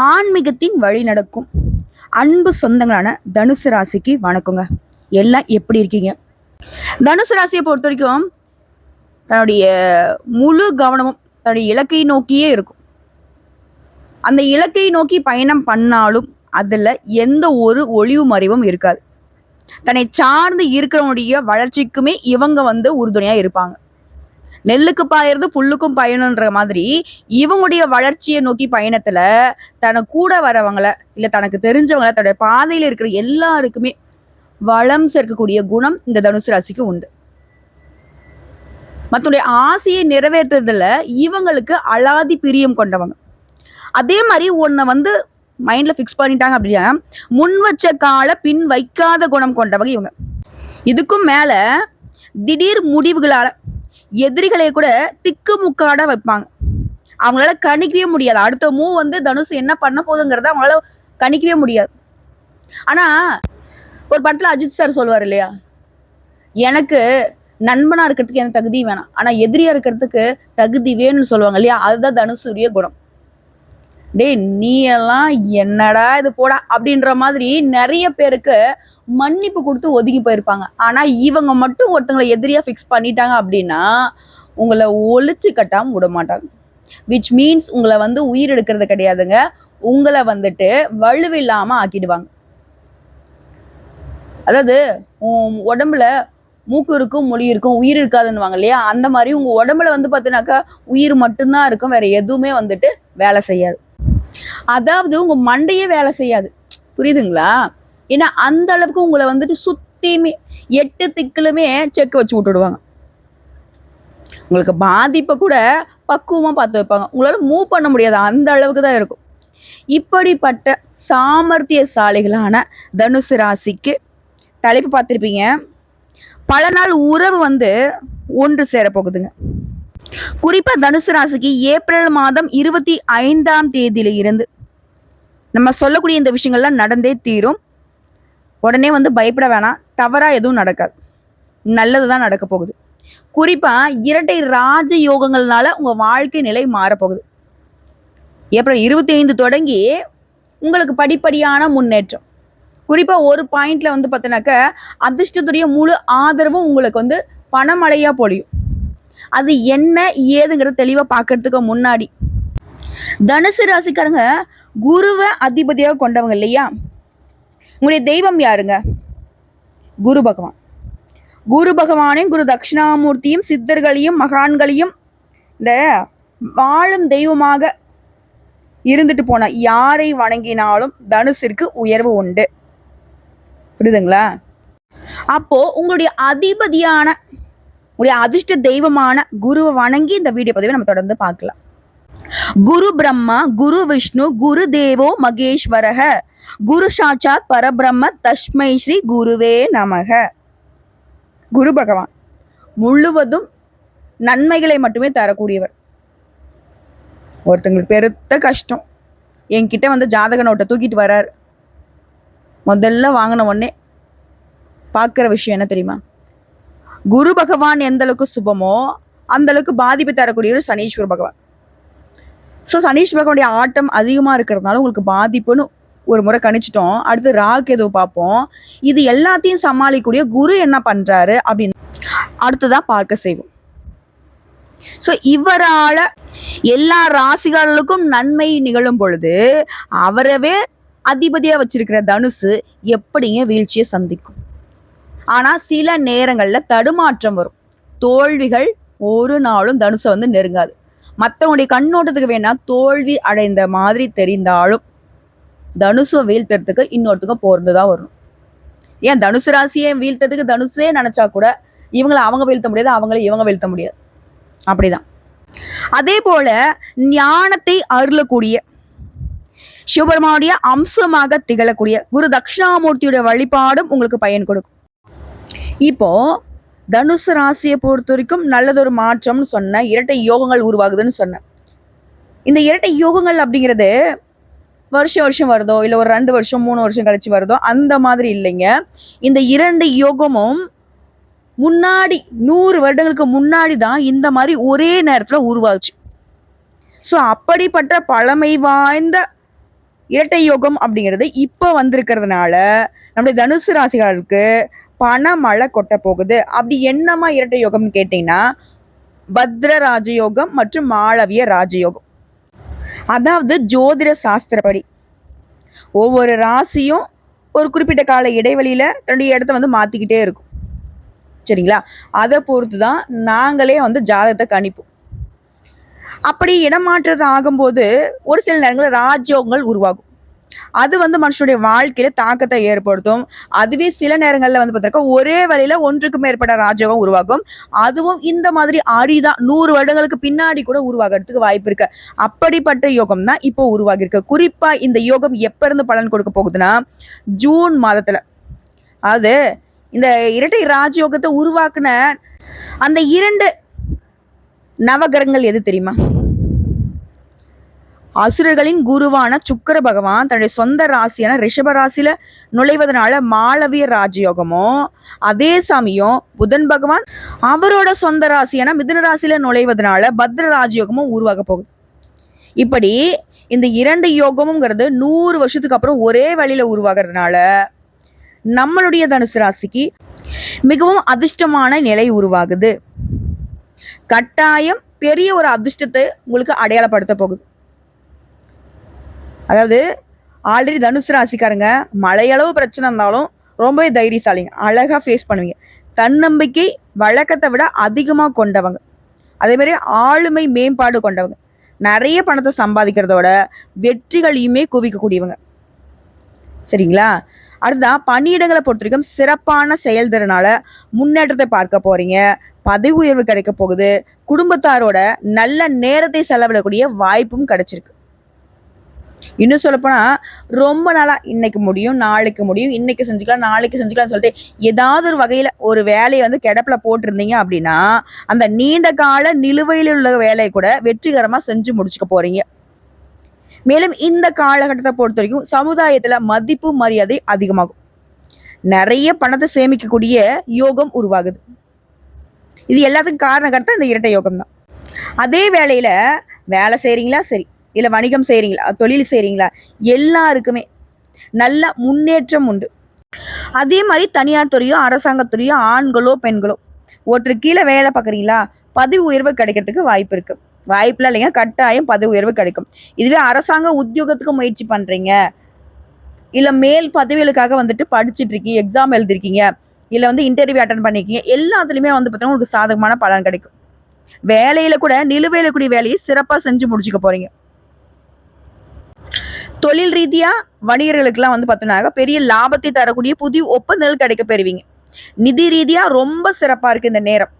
ஆன்மீகத்தின் வழி நடக்கும் அன்பு சொந்தங்களான தனுசு ராசிக்கு வணக்கங்க. எல்லாம் எப்படி இருக்கீங்க? தனுசு ராசியை பொறுத்த வரைக்கும் தன்னுடைய முழு கவனமும் தன்னுடைய இலக்கை நோக்கியே இருக்கும். அந்த இலக்கை நோக்கி பயணம் பண்ணாலும் அதுல எந்த ஒரு ஒளிவு மறைவும் இருக்காது. தன்னை சார்ந்து இருக்கிறவனுடைய வளர்ச்சிக்குமே இவங்க உறுதுணையா இருப்பாங்க. நெல்லுக்கு பாயறது புல்லுக்கும் பயணன்ற மாதிரி இவங்களுடைய வளர்ச்சியை நோக்கி பயணத்துல தனக்கு கூட வரவங்கள இல்ல தனக்கு தெரிஞ்சவங்கள தன்னுடைய பாதையில இருக்கிற எல்லாருக்குமே வளம் சேர்க்கக்கூடிய குணம் இந்த தனுசு ராசிக்கு உண்டு. மத்தனுடைய ஆசையை நிறைவேற்றுறதுல இவங்களுக்கு அலாதி பிரியம் கொண்டவங்க. அதே மாதிரி உன்னை மைண்ட்ல பிக்ஸ் பண்ணிட்டாங்க அப்படின்னா முன் வச்ச கால பின் வைக்காத குணம் கொண்டவங்க இவங்க. இதுக்கும் மேல திடீர் முடிவுகளால எதிரிகளை கூட திக்கு முக்காட வைப்பாங்க. அவங்களால கணிக்கவே முடியாது. அடுத்த மூவ் தனுசு என்ன பண்ண போகுதுங்கிறத அவங்களால கணிக்கவே முடியாது. ஆனா ஒரு படத்துல அஜித் சார் சொல்லுவார் இல்லையா, எனக்கு நண்பனா இருக்கிறதுக்கு எனக்கு தகுதி வேணாம், ஆனா எதிரியா இருக்கிறதுக்கு தகுதி வேணும்னு சொல்லுவாங்க இல்லையா, அதுதான் தனுசுரிய குணம். டே நீ எல்லாம் என்னடா இது போடா அப்படின்ற மாதிரி நிறைய பேருக்கு மன்னிப்பு கொடுத்து ஒதுங்கி போயிருப்பாங்க. ஆனா இவங்க மட்டும் ஒருத்தங்களை எதிரியா ஃபிக்ஸ் பண்ணிட்டாங்க அப்படின்னா உங்களை ஒழிச்சு கட்டாம விட மாட்டாங்க. விச் மீன்ஸ் உங்களை உயிர் எடுக்கிறது கிடையாதுங்க, உங்களை வலுவில்லாம ஆக்கிடுவாங்க. அதாவது உடம்புல மூக்கு இருக்கும் மொழி இருக்கும் உயிர் இருக்காதுன்னுவாங்க இல்லையா, அந்த மாதிரி உங்க உடம்புல பார்த்தீங்கன்னாக்கா உயிர் மட்டும்தான் இருக்கும், வேற எதுவுமே வேலை செய்யாது. அதாவது உங்க மண்டையே வேலை செய்யாது. புரியுதுங்களா? ஏன்னா அந்த அளவுக்கு உங்களை சுத்தியுமே 8 திக்கிலுமே செக் வச்சு விட்டுடுவாங்க. உங்களுக்கு பாதிப்பை கூட பக்குவமா பார்த்து வைப்பாங்க. உங்களால மூவ் பண்ண முடியாது, அந்த அளவுக்கு தான் இருக்கும். இப்படிப்பட்ட சாமர்த்தியசாலிகளான தனுசு ராசிக்கு தலைப்பு பார்த்துருப்பீங்க, பல நாள் உறவு ஒன்று சேர போகுதுங்க. குறிப்பா தனுசு ராசிக்கு ஏப்ரல் மாதம் 25ஆம் தேதியில இருந்து நம்ம சொல்லக்கூடிய இந்த விஷயங்கள்லாம் நடந்தே தீரும். உடனே பயப்பட வேணாம், தவறா எதுவும் நடக்காது, நல்லதுதான் நடக்க போகுது. குறிப்பா இரட்டை ராஜ யோகங்கள்னால உங்க வாழ்க்கை நிலை மாறப்போகுது. ஏப்ரல் 25 தொடங்கி உங்களுக்கு படிப்படியான முன்னேற்றம். குறிப்பா ஒரு பாயிண்ட்ல பார்த்தீங்கன்னாக்க அதிர்ஷ்டத்துடைய முழு ஆதரவும் உங்களுக்கு பணமழையா பொழியும். அது என்ன ஏதுங்கிறத தெளிவா பார்க்கறதுக்கு முன்னாடி தனுசு ராசிக்காரங்க குருவை அதிபதியாக கொண்டவங்க இல்லையா, உங்களுடைய தெய்வம் யாருங்க? குரு பகவான். குரு பகவானையும் குரு தட்சிணாமூர்த்தியும் சித்தர்களையும் மகான்களையும் இந்த வாழும் தெய்வமாக இருந்துட்டு போன யாரை வணங்கினாலும் தனுசிற்கு உயர்வு உண்டு. புரியுதுங்களா? அப்போ உங்களுடைய அதிபதியான உடைய அதிர்ஷ்ட தெய்வமான குருவை வணங்கி இந்த வீடியோ பதிவை நம்ம தொடர்ந்து பார்க்கலாம். குரு பிரம்மா குரு விஷ்ணு குரு தேவோ மகேஸ்வரக குரு சாட்சாத் பரபிரம்ம தஸ்மை ஸ்ரீ குருவே நமக. குரு பகவான் முழுவதும் நன்மைகளை மட்டுமே தரக்கூடியவர். ஒருத்தங்களுக்கு பெருத்த கஷ்டம், என்கிட்ட ஜாதக நோட்டை தூக்கிட்டு வர்றார், முதல்ல வாங்கின உடனே பார்க்குற விஷயம் என்ன தெரியுமா? குரு பகவான் எந்த அளவுக்கு சுபமோ அந்த அளவுக்கு பாதிப்பு தரக்கூடியவர் சனீஸ்வர பகவான். ஸோ சனீஸ்வர பகவானுடைய ஆட்டம் அதிகமாக இருக்கிறதுனால உங்களுக்கு பாதிப்புன்னு ஒரு முறை கணிச்சிட்டோம். அடுத்து ராகு எதுவும் பார்ப்போம். இது எல்லாத்தையும் சமாளிக்கக்கூடிய குரு என்ன பண்றாரு அப்படின்னு அடுத்துதான் பார்க்க செய்வோம். ஸோ இவரால எல்லா ராசிகளுக்கும் நன்மை நிகழும் பொழுது அவரவே அதிபதியா வச்சிருக்கிற தனுசு எப்படிங்க வீழ்ச்சியை சந்திக்கும்? ஆனா சில நேரங்கள்ல தடுமாற்றம் வரும். தோல்விகள் ஒரு நாளும் தனுசை நெருங்காது. மற்றவங்களுடைய கண்ணோட்டத்துக்கு வேணா தோல்வி அடைந்த மாதிரி தெரிந்தாலும் தனுசை வீழ்த்துறதுக்கு இன்னொருத்துக்கும் போறதுதான் வரும். ஏன் தனுசு ராசியை வீழ்த்ததுக்கு தனுசே நினைச்சா கூட இவங்களை அவங்க வீழ்த்த முடியாது, அவங்களை இவங்க வீழ்த்த முடியாது. அப்படிதான். அதே போல ஞானத்தை அருளக்கூடிய சிவபெருமானுடைய அம்சமாக திகழக்கூடிய குரு தட்சிணாமூர்த்தியுடைய வழிபாடும் உங்களுக்கு பயன் கொடுக்கும். இப்போ தனுசு ராசியை பொறுத்த வரைக்கும் நல்லதொரு மாற்றம்னு சொன்ன இரட்டை யோகங்கள் உருவாகுதுன்னு சொன்னேன். இந்த இரட்டை யோகங்கள் அப்படிங்கிறது வருஷம் வருதோ இல்லை ஒரு 2 வருஷம் 3 வருஷம் கழிச்சு வருதோ அந்த மாதிரி இல்லைங்க. இந்த 2 யோகமும் முன்னாடி 100 வருடங்களுக்கு முன்னாடி தான் இந்த மாதிரி ஒரே நேரத்தில் உருவாச்சு. ஸோ அப்படிப்பட்ட பழமை வாய்ந்த இரட்டை யோகம் அப்படிங்கிறது இப்போ வந்திருக்கிறதுனால நம்முடைய தனுசு ராசிகளுக்கு பண மழை கொட்ட போகுது. அப்படி என்னமா இரட்டை யோகம்னு கேட்டீங்கன்னா, பத்ர ராஜயோகம் மற்றும் மாளவிய ராஜயோகம். அதாவது ஜோதிட சாஸ்திரப்படி ஒவ்வொரு ராசியும் ஒரு குறிப்பிட்ட கால இடைவெளியில தன்னுடைய இடத்த வந்து மாத்திக்கிட்டே இருக்கும். சரிங்களா? அதை பொறுத்து தான் நாங்களே வந்து ஜாதகத்தை கணிப்போம். அப்படி இடமாற்றது ஆகும்போது ஒரு சில நேரங்களில் ராஜயோகங்கள் உருவாகும். அது வந்து மனுஷனுடைய வாழ்க்கையில தாக்கத்தை ஏற்படுத்தும். அதுவே சில நேரங்கள்ல வந்து பார்த்தீங்கன்னா ஒரே வேளையில ஒன்றுக்கு மேற்பட்ட ராஜயோகம் உருவாகும். அதுவும் இந்த மாதிரி அரிதா 100 வருடங்களுக்கு பின்னாடி கூட உருவாகிறதுக்கு வாய்ப்பு இருக்கு. அப்படிப்பட்ட யோகம் தான் இப்போ உருவாகி இருக்கு. குறிப்பா இந்த யோகம் எப்ப இருந்து பலன் கொடுக்க போகுதுன்னா, ஜூன் மாதத்துல. அது இந்த இரட்டை ராஜயோகத்தை உருவாக்குன அந்த 2 நவகிரகங்கள் எது தெரியுமா? அசுரர்களின் குருவான சுக்கிர பகவான் தன்னுடைய சொந்த ராசியான ரிஷப ராசியில நுழைவதனால மாளவிய ராஜயோகமும், அதே சமயம் புதன் பகவான் அவரோட சொந்த ராசியான மிதுன ராசியில நுழைவதனால பத்ர ராஜயோகமும் உருவாக போகுது. இப்படி இந்த 2 யோகமுங்கிறது 100 வருஷத்துக்கு அப்புறம் ஒரே வழியில உருவாகிறதுனால நம்மளுடைய தனுசு ராசிக்கு மிகவும் அதிர்ஷ்டமான நிலை உருவாகுது. கட்டாயம் பெரிய ஒரு அதிர்ஷ்டத்தை உங்களுக்கு அடையாளப்படுத்த போகுது. அதாவது ஆல்ரெடி தனுசு ராசிக்காரங்க மழையளவு பிரச்சனை இருந்தாலும் ரொம்பவே தைரியசாலிங்க, அழகா ஃபேஸ் பண்ணுவீங்க. தன்னம்பிக்கை வழக்கத்தை விட அதிகமாக கொண்டவங்க, அதே மாதிரி ஆளுமை மேம்பாடு கொண்டவங்க, நிறைய பணத்தை சம்பாதிக்கிறதோட வெற்றிகளையுமே குவிக்கக்கூடியவங்க. சரிங்களா? அடுத்ததான் பணியிடங்களை பொறுத்த வரைக்கும் சிறப்பான செயல்திறனால முன்னேற்றத்தை பார்க்க போறீங்க. பதவி உயர்வு கிடைக்க போகுது. குடும்பத்தாரோட நல்ல நேரத்தை செலவிடக்கூடிய வாய்ப்பும் கிடைச்சிருக்கு. இன்னும் சொல்லப்போனா ரொம்ப நாளா இன்னைக்கு முடியும், நாளைக்கு முடியும், இன்னைக்கு செஞ்சுக்கலாம், நாளைக்கு செஞ்சுக்கலாம் சொல்லிட்டு ஏதாவது ஒரு வகையில ஒரு வேலையை வந்து கிடப்புல போட்டிருந்தீங்க அப்படின்னா, அந்த நீண்ட கால நிலுவையில் உள்ள வேலையை கூட வெற்றிகரமா செஞ்சு முடிச்சுக்க போறீங்க. மேலும் இந்த காலகட்டத்தை பொறுத்த வரைக்கும் சமுதாயத்துல மதிப்பு மரியாதை அதிகமாகும். நிறைய பணத்தை சேமிக்கக்கூடிய யோகம் உருவாகுது. இது எல்லாத்துக்கும் காரணகர்த்தா இந்த இரட்டை யோகம் தான். அதே வேளையில வேலை செய்றீங்களா சரி, இல்லை வணிகம் செய்கிறீங்களா, தொழில் செய்கிறீங்களா, எல்லாருக்குமே நல்ல முன்னேற்றம் உண்டு. அதே மாதிரி தனியார் துறையோ அரசாங்கத்துறையோ ஆண்களோ பெண்களோ ஒருத்தர் கீழே வேலை பார்க்குறீங்களா, பதவி உயர்வு கிடைக்கிறதுக்கு வாய்ப்பு இருக்கு. வாய்ப்புல இல்லைங்க, கட்டாயம் பதவி உயர்வு கிடைக்கும். இதுவே அரசாங்க உத்தியோகத்துக்கு முயற்சி பண்றீங்க, இல்லை மேல் பதவிகளுக்காக வந்துட்டு படிச்சுட்டு இருக்கீங்க, எக்ஸாம் எழுதிருக்கீங்க, இல்லை வந்து இன்டர்வியூ அட்டன் பண்ணிருக்கீங்க, எல்லாத்துலேயுமே வந்து பார்த்தீங்கன்னா உங்களுக்கு சாதகமான பலன் கிடைக்கும். வேலையில கூட நிலுவையில கூடிய வேலையை சிறப்பாக செஞ்சு முடிச்சுக்க போறீங்க. தொழில் ரீதியா வணிகர்களுக்கெல்லாம் வந்து பார்த்தோம்னாக்க பெரிய லாபத்தை தரக்கூடிய புதிய ஒப்பந்தங்கள் கிடைக்க பெறுவீங்க. நிதி ரீதியா ரொம்ப சிறப்பா இருக்கு இந்த நேரம்.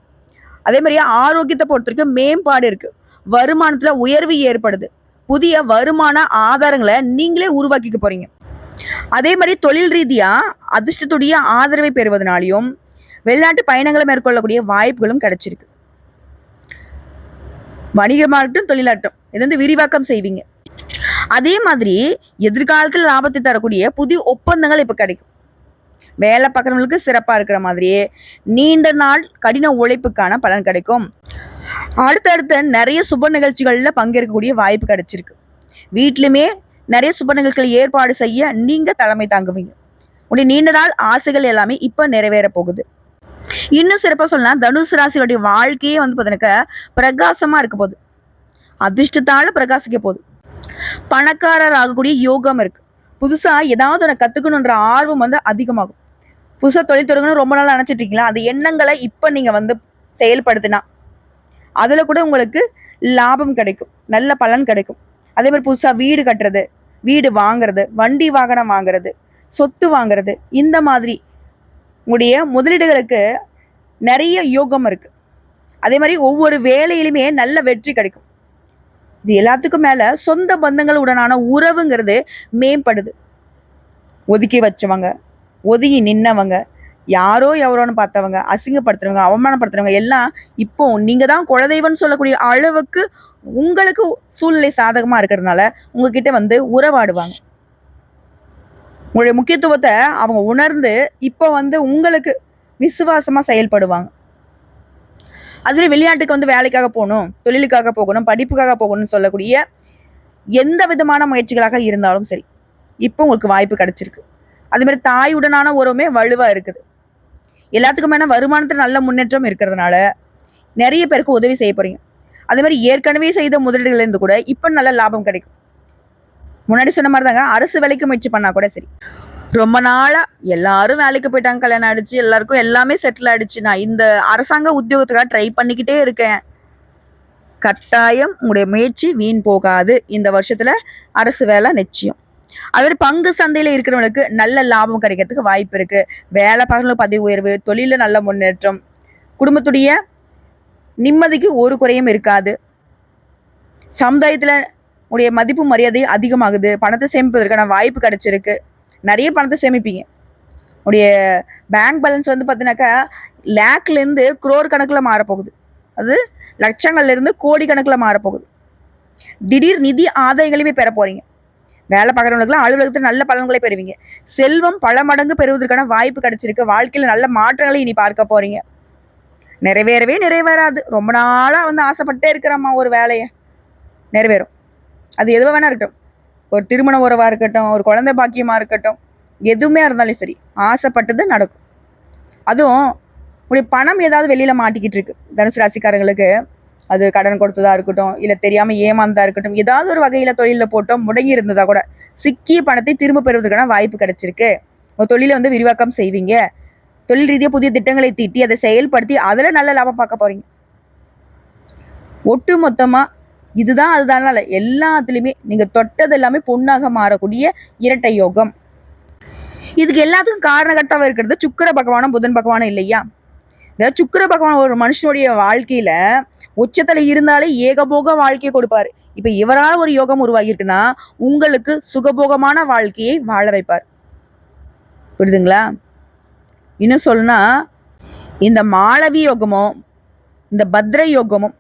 அதே மாதிரியா ஆரோக்கியத்தை பொறுத்த வரைக்கும் மேம்பாடு இருக்கு. வருமானத்துல உயர்வு ஏற்படுது. புதிய வருமான ஆதாரங்களை நீங்களே உருவாக்கிக்க போறீங்க. அதே மாதிரி தொழில் ரீதியா அதிர்ஷ்டத்துடைய ஆதரவை பெறுவதனாலையும் வெளிநாட்டு பயணங்களை மேற்கொள்ளக்கூடிய வாய்ப்புகளும் கிடைச்சிருக்கு. வணிகமாகட்டும் தொழிலாட்டம் இது வந்து விரிவாக்கம் செய்வீங்க. அதே மாதிரி எதிர்காலத்தில் லாபத்தை தரக்கூடிய புதிய ஒப்பந்தங்கள் இப்ப கிடைக்கும். வேலை பார்க்குறவங்களுக்கு சிறப்பா இருக்கிற மாதிரியே நீண்ட நாள் கடின உழைப்புக்கான பலன் கிடைக்கும். அடுத்தடுத்த நிறைய சுப நிகழ்ச்சிகள்ல பங்கேற்கக்கூடிய வாய்ப்பு கிடைச்சிருக்கு. வீட்லயுமே நிறைய சுப நிகழ்ச்சிகளை ஏற்பாடு செய்ய நீங்க தலைமை தாங்குவீங்க. உடைய நீண்ட நாள் ஆசைகள் எல்லாமே இப்ப நிறைவேற போகுது. இன்னும் சிறப்பா சொல்லலாம், தனுசு ராசியோடைய வாழ்க்கையே வந்து பார்த்தீங்கன்னாக்க பிரகாசமா இருக்க போகுது. அதிர்ஷ்டத்தால பிரகாசிக்க போகுது. பணக்காரர் ஆகக்கூடிய யோகம் இருக்கு. புதுசா ஏதாவது ஒன்று கத்துக்கணுன்ற ஆர்வம் வந்து அதிகமாகும். புதுசா தொழில் தொடங்கணும் ரொம்ப நாள் நினைச்சிட்டு இருக்கீங்களா, அந்த எண்ணங்களை இப்ப நீங்க வந்து செயல்படுத்தினா அதுல கூட உங்களுக்கு லாபம் கிடைக்கும், நல்ல பலன் கிடைக்கும். அதே மாதிரி புதுசா வீடு கட்டுறது, வீடு வாங்குறது, வண்டி வாகனம் வாங்குறது, சொத்து வாங்குறது, இந்த மாதிரி உங்களுடைய முதலீடுகளுக்கு நிறைய யோகம் இருக்கு. அதே மாதிரி ஒவ்வொரு வேலையிலுமே நல்ல வெற்றி கிடைக்கும். இது எல்லாத்துக்கும் மேல சொந்த பந்தங்கள் உடனான உறவுங்கிறது மேம்படுது. ஒதுக்கி வச்சவங்க, ஒதுங்கி நின்னவங்க, யாரோ எவரோன்னு பார்த்தவங்க, அசிங்கப்படுத்துறவங்க, அவமானப்படுத்துறவங்க எல்லாம் இப்போ நீங்க தான் குலதெய்வம்னு சொல்லக்கூடிய அளவுக்கு உங்களுக்கு சூழ்நிலை சாதகமா இருக்கிறதுனால உங்ககிட்ட வந்து உறவாடுவாங்க. உங்களுடைய முக்கியத்துவத்தை அவங்க உணர்ந்து இப்போ வந்து உங்களுக்கு விசுவாசமா செயல்படுவாங்க. அதுவே வெளிநாட்டுக்கு வந்து வேலைக்காக போகணும், தொழிலுக்காக போகணும், படிப்புக்காக போகணும்னு சொல்லக்கூடிய எந்த விதமான முயற்சிகளாக இருந்தாலும் சரி, இப்போ உங்களுக்கு வாய்ப்பு கிடைச்சிருக்கு. அது மாதிரி தாயுடனான உறவுமே வலுவா இருக்குது. எல்லாத்துக்குமே வருமானத்துல நல்ல முன்னேற்றம் இருக்கிறதுனால நிறைய பேருக்கு உதவி செய்ய போறீங்க. அதே மாதிரி ஏற்கனவே செய்த முதலீடுகள் இருந்து கூட இப்ப நல்ல லாபம் கிடைக்கும். முன்னாடி சொன்ன மாதிரி தாங்க, அரசு வேலைக்கு முயற்சி பண்ணா கூட சரி. ரொம்ப நாளா எல்லாரும் வேலைக்கு போயிட்டாங்க, கல்யாணம் ஆயிடுச்சு, எல்லாருக்கும் எல்லாமே செட்டில் ஆயிடுச்சு, நான் இந்த அரசாங்க உத்தியோகத்துக்காக ட்ரை பண்ணிக்கிட்டே இருக்கேன். கட்டாயம் உங்களுடைய முயற்சி வீண் போகாது. இந்த வருஷத்துல அரசு வேலை நிச்சயம். அது பங்கு சந்தையில இருக்கிறவங்களுக்கு நல்ல லாபம் கிடைக்கிறதுக்கு வாய்ப்பு இருக்கு. வேலை பார்க்கறவங்களுக்கு பதவி உயர்வு, தொழில நல்ல முன்னேற்றம், குடும்பத்துடைய நிம்மதிக்கு ஒரு குறையும் இருக்காது. சமுதாயத்துல உடைய மதிப்பு மரியாதை அதிகமாகுது. பணத்தை சேமிப்பதற்கான வாய்ப்பு கிடைச்சிருக்கு. நிறைய பணத்தை சேமிப்பீங்க. உடைய பேங்க் பேலன்ஸ் வந்து பார்த்தீங்கன்னாக்கா லேக்ல இருந்து குரோர் கணக்குல மாறப்போகுது. அது லட்சங்கள்ல இருந்து கோடி கணக்குல மாறப்போகுது. திடீர் நிதி ஆதாயங்களையுமே பெற போறீங்க. வேலை பார்க்குறவங்களுக்குலாம் அலுவலகத்தில் நல்ல பலன்களை பெறுவீங்க. செல்வம் பல மடங்கு பெறுவதற்கான வாய்ப்பு கிடைச்சிருக்கு. வாழ்க்கையில் நல்ல மாற்றங்களை இனி பார்க்க போறீங்க. நிறைவேறவே நிறைவேறாது. ரொம்ப நாளா வந்து ஆசைப்பட்டே இருக்கிறம்மா ஒரு வேலையை, நிறைவேறும். அது எதுவாக வேணா இருக்கட்டும். ஒரு திருமண உறவா இருக்கட்டும், ஒரு குழந்தை பாக்கியமா இருக்கட்டும், எதுவுமே இருந்தாலும் சரி, ஆசைப்பட்டது நடக்கும். அதுவும் உங்களுடைய பணம் ஏதாவது வெளியில மாட்டிக்கிட்டு இருக்கு தனுசு ராசிக்காரங்களுக்கு, அது கடன் கொடுத்ததா இருக்கட்டும், இல்லை தெரியாம ஏமாந்ததா இருக்கட்டும், ஏதாவது ஒரு வகையில தொழில போட்டோம் முடங்கி இருந்ததா கூட சிக்கிய பணத்தை திரும்ப பெறுவதற்கான வாய்ப்பு கிடைச்சிருக்கு. ஒரு தொழிலை வந்து விரிவாக்கம் செய்வீங்க. தொழில் ரீதியாக புதிய திட்டங்களை தீட்டி அதை செயல்படுத்தி அதில் நல்ல லாபம் பார்க்க போறீங்க. ஒட்டு மொத்தமா இதுதான் அதுதான் எல்லாத்துலயுமே நீங்க தொட்டது எல்லாமே பொண்ணாக மாறக்கூடிய இரட்டை யோகம். இதுக்கு எல்லாத்துக்கும் காரணகர்த்தாவா இருக்கிறது சுக்கிர பகவானும் புதன் பகவானும் இல்லையா? இந்த சுக்கிர பகவான் ஒரு மனுஷனுடைய வாழ்க்கையில உச்சத்துல இருந்தாலே ஏகபோக வாழ்க்கையை கொடுப்பாரு. இப்ப இவரால் ஒரு யோகம் உருவாகி இருக்குன்னா உங்களுக்கு சுகபோகமான வாழ்க்கையை வாழ வைப்பார். புரியுதுங்களா? இன்னும் சொல்லணும்னா இந்த மாளவி யோகமும் இந்த பத்ர யோகமும்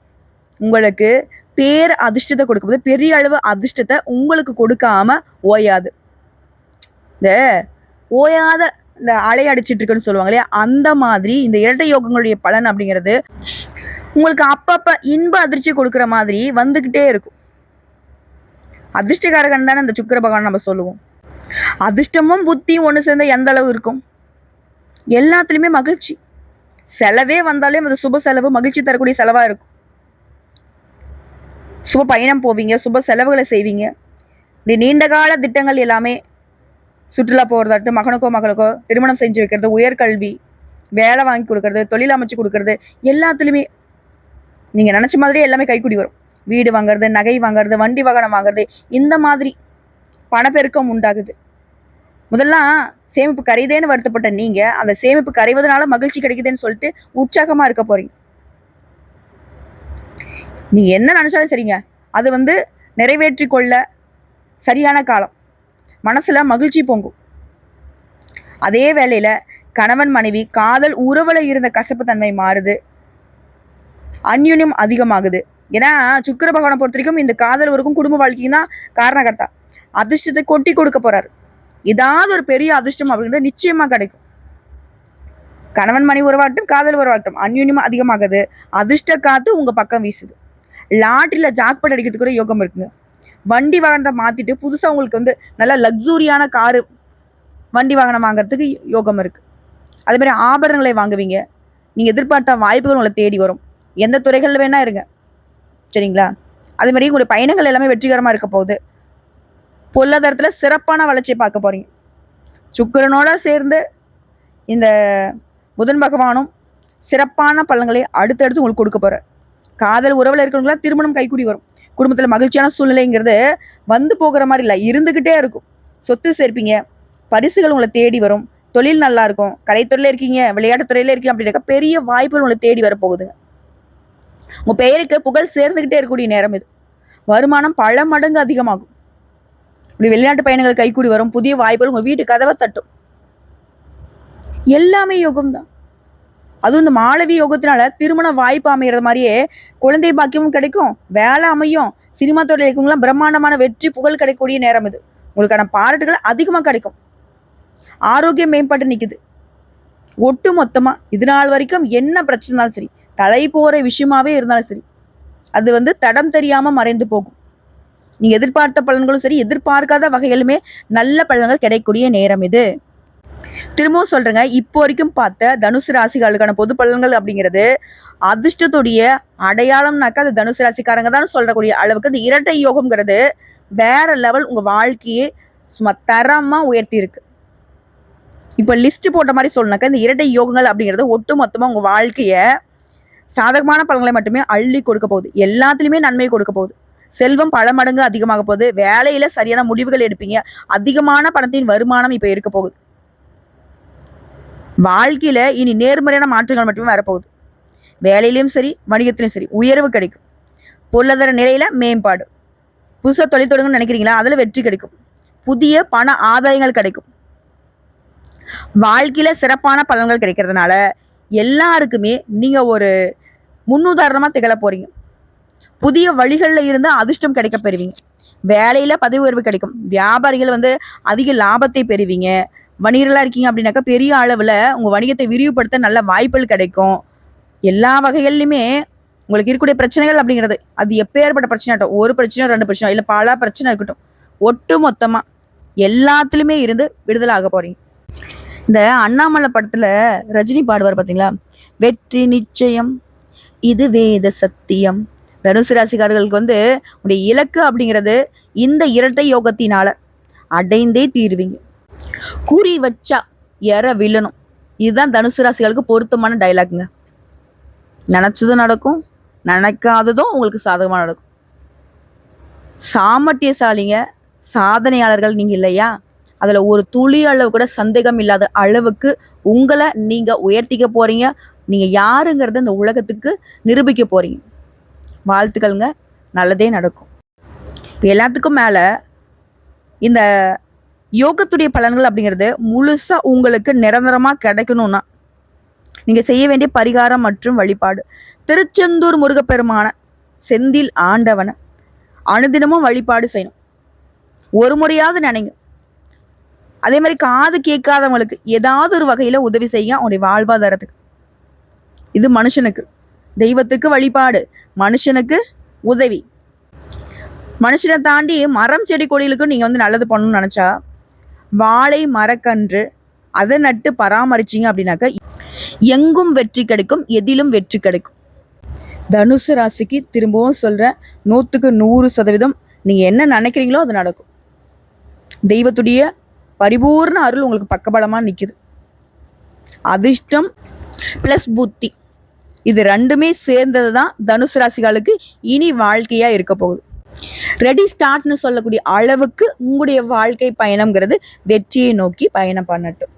உங்களுக்கு பேர் அதிர்ஷ்டத்தை கொடுக்கும்போது பெரிய அளவு அதிர்ஷ்டத்தை உங்களுக்கு கொடுக்காம ஓயாது. இந்த ஓயாத இந்த அலை அடிச்சிட்டு இருக்குன்னு சொல்லுவாங்க இல்லையா, அந்த மாதிரி இந்த இரட்டை யோகங்களுடைய பலன் அப்படிங்கிறது உங்களுக்கு அப்பப்ப இன்ப அதிர்ச்சி கொடுக்குற மாதிரி வந்துகிட்டே இருக்கும். அதிர்ஷ்டகாரகன் தானே இந்த சுக்கிர பகவான் நம்ம சொல்லுவோம். அதிர்ஷ்டமும் புத்தியும் ஒன்று சேர்ந்த எந்த அளவு இருக்கும்? எல்லாத்துலயுமே மகிழ்ச்சி. செலவே வந்தாலே அது சுப செலவு, மகிழ்ச்சி தரக்கூடிய செலவா இருக்கும். சுப பயணம் போவீங்க, சுப செலவுகளை செய்வீங்க. இப்படி நீண்ட கால திட்டங்கள் எல்லாமே, சுற்றுலா போகிறதாட்டும், மகனுக்கோ மகளுக்கோ திருமணம் செஞ்சு வைக்கிறது, உயர்கல்வி, வேலை வாங்கி கொடுக்கறது, தொழில் அமைச்சு கொடுக்கறது, எல்லாத்துலேயுமே நீங்கள் நினச்ச மாதிரியே எல்லாமே கைக்கூடி வரும். வீடு வாங்குறது, நகை வாங்குறது, வண்டி வாகனம் வாங்குறது, இந்த மாதிரி பணப்பெருக்கம் உண்டாகுது. முதல்லாம் சேமிப்பு கரையுதேன்னு வருத்தப்பட்ட நீங்கள் அந்த சேமிப்பு கரைவதனால மகிழ்ச்சி கிடைக்குதுன்னு சொல்லிட்டு உற்சாகமாக இருக்க போறீங்க. நீங்க என்ன நினைச்சாலும் சரிங்க, அது வந்து நிறைவேற்றி கொள்ள சரியான காலம். மனசுல மகிழ்ச்சி பொங்கும். அதே வேளையில கணவன் மனைவி காதல் உறவுல இருந்த கசப்பு தன்மை மாறுது, அந்யுன்யம் அதிகமாகுது. ஏன்னா சுக்கிர பகவானை பொறுத்த வரைக்கும் இந்த காதல் உறவுக்கும் குடும்ப வாழ்க்கையும் தான் காரணகர்த்தா. அதிர்ஷ்டத்தை கொட்டி கொடுக்க போறாரு. ஏதாவது ஒரு பெரிய அதிர்ஷ்டம் அப்படின்றது நிச்சயமா கிடைக்கும். கணவன் மனைவி உறவாகட்டும், காதல் உறவாகட்டும், அந்யுன்யம் அதிகமாகுது. அதிர்ஷ்ட காத்து உங்க பக்கம் வீசுது. லாட்டரியில் ஜாக்பாட் அடிக்கிறதுக்கு கூட யோகம் இருக்குங்க. வண்டி வாகனத்தை மாற்றிட்டு புதுசாக உங்களுக்கு வந்து நல்ல லக்ஸூரியான காரு வண்டி வாகனம் வாங்குறதுக்கு யோகம் இருக்குது. அதே மாதிரி ஆபரணங்களை வாங்குவீங்க. நீங்கள் எதிர்பார்த்த வாய்ப்புகள் உங்களை தேடி வரும். எந்த துறைகளில் வேணா இருங்க, சரிங்களா? அதே மாதிரி உங்களுடைய பயணங்கள் எல்லாமே வெற்றிகரமாக இருக்க போகுது. பொருளாதாரத்தில் சிறப்பான வளர்ச்சியை பார்க்க போகிறீங்க. சுக்கிரனோட சேர்ந்து இந்த புதன் பகவானும் சிறப்பான பலன்களை அடுத்தடுத்து உங்களுக்கு கொடுக்க போகிறார். காதல் உறவில் இருக்கிறவங்களாம் திருமணம் கைக்கூடி வரும். குடும்பத்தில் மகிழ்ச்சியான சூழ்நிலைங்கிறது வந்து போகிற மாதிரி இல்லை, இருந்துக்கிட்டே இருக்கும். சொத்து சேர்ப்பீங்க, பரிசுகள் உங்களை தேடி வரும், தொழில் நல்லா இருக்கும். கலைத்துறையில் இருக்கீங்க, விளையாட்டுத்துறையில் இருக்கீங்க அப்படின்னாக்கா பெரிய வாய்ப்புகள் உங்களை தேடி வரப்போகுதுங்க. உங்கள் பெயருக்கு புகழ் சேர்ந்துக்கிட்டே இருக்கக்கூடிய நேரம் இது. வருமானம் பல மடங்கு அதிகமாகும். இப்படி வெளிநாட்டு பயணங்கள் கைக்கூடி வரும். புதிய வாய்ப்புகள் உங்கள் வீட்டு கதவை தட்டும். எல்லாமே யோகம் தான். அதுவும் இந்த மாளவி யோகத்தினால திருமண வாய்ப்பு அமைகிறது மாதிரியே குழந்தை பாக்கியமும் கிடைக்கும், வேலை அமையும். சினிமா துறையில் இருக்கவங்களாம் பிரம்மாண்டமான வெற்றி புகழ் கிடைக்கக்கூடிய நேரம் இது. உங்களுக்கான பாராட்டுகள் அதிகமாக கிடைக்கும். ஆரோக்கியம் மேம்பட்டு நிற்குது. ஒட்டு மொத்தமா இது நாள் வரைக்கும் என்ன பிரச்சனை இருந்தாலும் சரி, தலை போற விஷயமாவே இருந்தாலும் சரி, அது வந்து தடம் தெரியாம மறைந்து போகும். நீங்க எதிர்பார்த்த பலன்களும் சரி, எதிர்பார்க்காத வகையிலுமே நல்ல பலன்கள் கிடைக்கக்கூடிய நேரம் இது. திரும்பவும் சொல்றேங்க, இப்போ வரைக்கும் பார்த்த தனுசு ராசிகளுக்கான பொது பலன்கள் அப்படிங்கிறது அதிர்ஷ்டத்துடைய அடையாளம்னாக்கா அது தனுசு ராசிக்காரங்க தான் சொல்லக்கூடிய அளவுக்கு இந்த இரட்டை யோகம்ங்கிறது வேற லெவல் உங்க வாழ்க்கையை சும்மா தரமா உயர்த்தி இருக்கு. இப்ப லிஸ்ட் போட்ட மாதிரி சொல்லணும்னாக்கா இந்த இரட்டை யோகங்கள் அப்படிங்கிறது ஒட்டு மொத்தமா உங்க வாழ்க்கைய சாதகமான பலன்களை மட்டுமே அள்ளி கொடுக்க போகுது. எல்லாத்துலயுமே நன்மையை கொடுக்க போகுது. செல்வம் பல மடங்கு அதிகமாக போகுது. வேலையில சரியான முடிவுகள் எடுப்பீங்க. அதிகமான பணத்தின் வருமானம் இப்ப இருக்க போகுது. வாழ்க்கையில இனி நேர்மறையான மாற்றங்கள் மட்டுமே வரப்போகுது. வேலையிலும் சரி, வணிகத்திலும் சரி உயர்வு கிடைக்கும். பொருளாதார நிலையில மேம்பாடு. புதுசா தொழில் தொடங்கணும்னு நினைக்கிறீங்களா? அதுல வெற்றி கிடைக்கும். புதிய பண ஆதாயங்கள் கிடைக்கும். வாழ்க்கையில சிறப்பான பலன்கள் கிடைக்கிறதுனால எல்லாருக்குமே நீங்க ஒரு முன்னுதாரணமா திகழ போறீங்க. புதிய வழிகள்ல இருந்து அதிர்ஷ்டம் கிடைக்க பெறுவீங்க. வேலையில பதவி உயர்வு கிடைக்கும். வியாபாரிகள் அதிக லாபத்தை பெறுவீங்க. வணிகர்களா இருக்கீங்க அப்படின்னாக்கா பெரிய அளவுல உங்க வணிகத்தை விரிவுபடுத்த நல்ல வாய்ப்புகள் கிடைக்கும். எல்லா வகைகள்லையுமே உங்களுக்கு இருக்கக்கூடிய பிரச்சனைகள் அப்படிங்கிறது அது எப்பேற்பட்ட பிரச்சனை ஆகட்டும், ஒரு பிரச்சனை 2 பிரச்சனை இல்ல பல பிரச்சனை இருக்கட்டும், ஒட்டு மொத்தமா எல்லாத்துலயுமே இருந்து விடுதலை ஆக போறீங்க. இந்த அண்ணாமலை படத்துல ரஜினி பாடுவார் பாத்தீங்களா, வெற்றி நிச்சயம் இது வேத சத்தியம். தனுசு ராசிக்காரர்களுக்கு உடைய இலக்கு அப்படிங்கிறது இந்த இரட்டை யோகத்தினால அடைந்தே தீருவீங்க. குறி வச்சா எற விழணும். இதுதான் தனுசு ராசிகளுக்கு பொருத்தமான டைலாக்ங்க. நினைச்சதும் நடக்கும், நினைக்காததும் உங்களுக்கு சாதகமாக நடக்கும். சாமர்த்தியசாலிங்க, சாதனையாளர்கள் நீங்க இல்லையா? அதுல ஒரு துளி அளவு கூட சந்தேகம் இல்லாத அளவுக்கு உங்களை நீங்க உயர்த்திக்க போறீங்க. நீங்க யாருங்கிறத இந்த உலகத்துக்கு நிரூபிக்க போறீங்க. வாழ்த்துக்கள்ங்க, நல்லதே நடக்கும். எல்லாத்துக்கும் மேல இந்த யோகத்துடைய பலன்கள் அப்படிங்கிறது முழுசா உங்களுக்கு நிரந்தரமா கிடைக்கணும்னா நீங்க செய்ய வேண்டிய பரிகாரம் மற்றும் வழிபாடு, திருச்செந்தூர் முருகப்பெருமான செந்தில் ஆண்டவனை அனுதினமும் வழிபாடு செய்யணும். ஒரு முறையாவது நினைங்க. அதே மாதிரி காது கேட்காதவங்களுக்கு ஏதாவது ஒரு வகையில உதவி செய்ய அவனுடைய வாழ்வாதாரத்துக்கு. இது மனுஷனுக்கு. தெய்வத்துக்கு வழிபாடு, மனுஷனுக்கு உதவி. மனுஷனை தாண்டி மரம் செடி கொடிகளுக்கும் நீங்க நல்லது பண்ணணும்னு நினைச்சா வாழை மரக்கன்று அதை நட்டு பராமரிச்சிங்க அப்படின்னாக்க எங்கும் வெற்றி கிடைக்கும், எதிலும் வெற்றி கிடைக்கும். தனுசு ராசிக்கு திரும்பவும் சொல்றேன், 100க்கு 100% நீங்க என்ன நினைக்கிறீங்களோ அது நடக்கும். தெய்வத்துடைய பரிபூர்ண அருள் உங்களுக்கு பக்கபலமா நிக்குது. அதிர்ஷ்டம் பிளஸ் புத்தி, இது ரெண்டுமே சேர்ந்தது தான் தனுசு ராசிகளுக்கு இனி வாழ்க்கையா இருக்க போகுது. ரெடி ஸ்டார்ட்னு சொல்லக்கூடிய அளவுக்கு உங்களுடைய வாழ்க்கை பயணம்ங்கிறது வெற்றியை நோக்கி பயணம் பண்ணட்டும்.